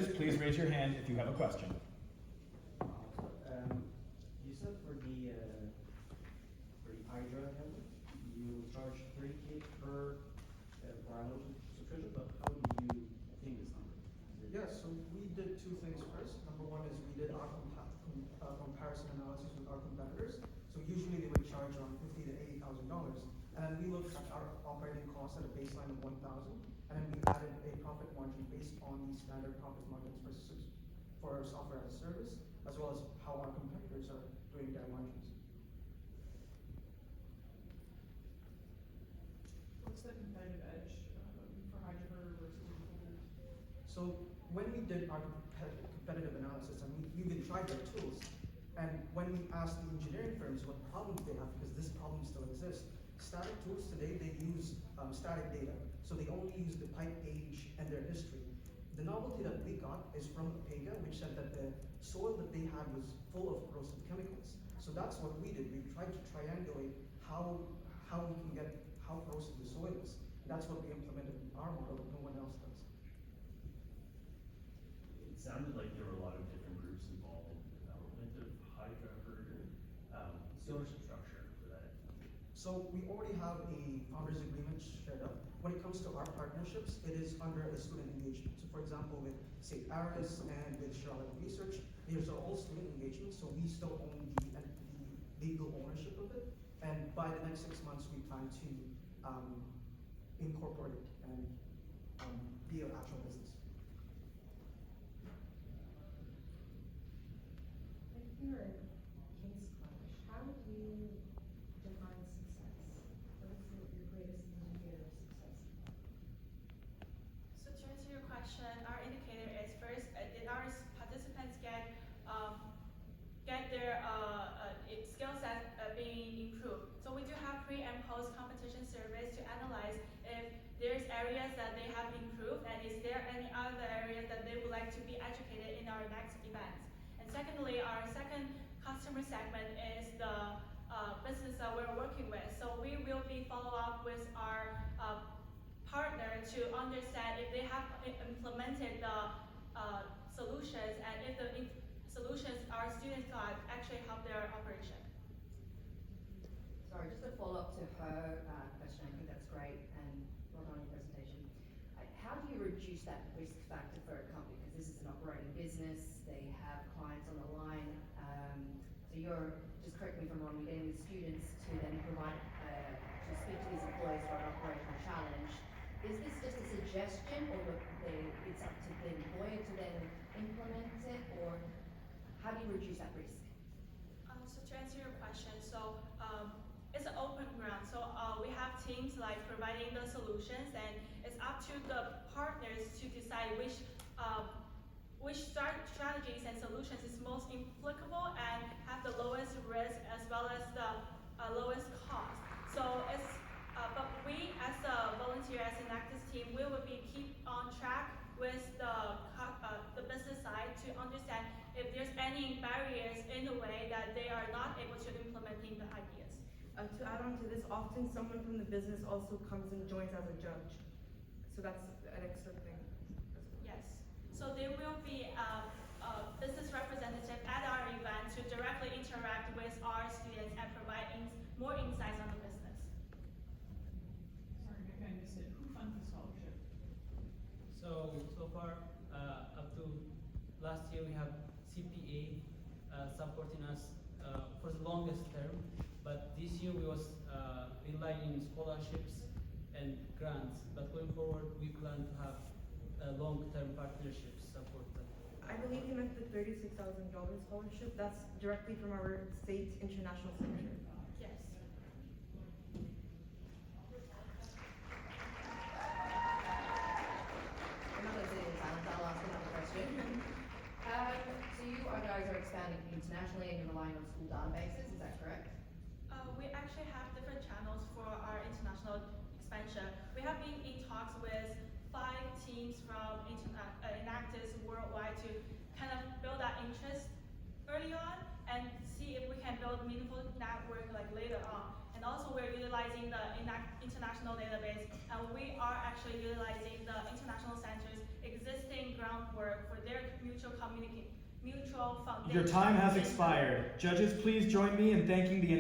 Please raise your hand if you have a question. You said for the HydraHerder, you charge 30K per annual subscription, but how do you obtain this number? Yes, so we did two things first. Number one is we did our comparison analysis with our competitors. So usually they would charge around $50,000 to $80,000, and then we looked at our operating costs at a baseline of 1,000, and then we added a profit margin based on the standard profit margins for software as a service, as well as how our competitors are doing their margins. What's the competitive edge for HydraHerder versus competitors? So when we did our competitive analysis, and we even tried their tools, and when we asked the engineering firms what problems they have, because this problem still exists, static tools today, they use static data. So they only use the pipe age and their history. The novelty that we got is from Opega, which said that the soil that they had was full of corrosive chemicals. So that's what we did. We tried to triangulate how we can get how corrosive the soil is. That's what we implemented in our model that no one else does. It sounded like there were a lot of different groups involved in the development of HydraHerder. What's the ownership structure for that? So we already have a founders agreement shared up. When it comes to our partnerships, it is under a student engagement. So for example, with St. Aris and with Charlotte Research, these are all student engagements, so we still own the legal ownership of it. And by the next 6 months, we plan to incorporate it and be an actual business. If you're in Case Clash, how do you define success? What is your greatest indicator of success? So to answer your question, our indicator is first, did our participants get their skill set being improved? So we do have pre and post competition surveys to analyze if there's areas that they have improved, and is there any other areas that they would like to be educated in our next events. And secondly, our second customer segment is the business that we're working with. So we will be follow up with our partner to understand if they have implemented the solutions, and if the solutions our students got actually help their operation. Sorry, just a follow-up to her question. I think that's great, and well done on your presentation. How do you reduce that risk factor for a company? Because this is an operating business, they have clients on the line. So you're, just correct me if I'm wrong, you're getting the students to then provide, to speak to these employees for an operational challenge. Is this just a suggestion, or it's up to the employer to then implement it, or how do you reduce that risk? So to answer your question, so it's an open ground. So we have teams like providing the solutions, and it's up to the partners to decide which strategies and solutions is most applicable and have the lowest risk as well as the lowest cost. So it's but we as a volunteer, as an Enactus team, we will be keep on track with the business side to understand if there's any barriers in the way that they are not able to implementing the ideas. To add on to this, often someone from the business also comes and joins as a judge. So that's an extra thing. Yes. So there will be a business representative at our event to directly interact with our students and provide more insights on the business. Sorry, maybe I missed it. Who funds the scholarship? So far, up to last year, we have CPA supporting us for the longest term, but this year we was relying on scholarships and grants. But going forward, we plan to have long-term partnerships support them. I believe you meant the $36,000 scholarship. That's directly from our SAIT International Center. Yes. I'm not going to say in silence, I'll ask another question. So you guys are expanding internationally and you're relying on school databases, is that correct? We actually have different channels for our international expansion. We have been in talks with 5 teams from Enactus worldwide to kind of build that interest early on and see if we can build meaningful network like later on. And also we're utilizing the international database, and we are actually utilizing the international centers existing groundwork for their mutual foundation. Your time has in the- expired. Judges, please join me in thanking the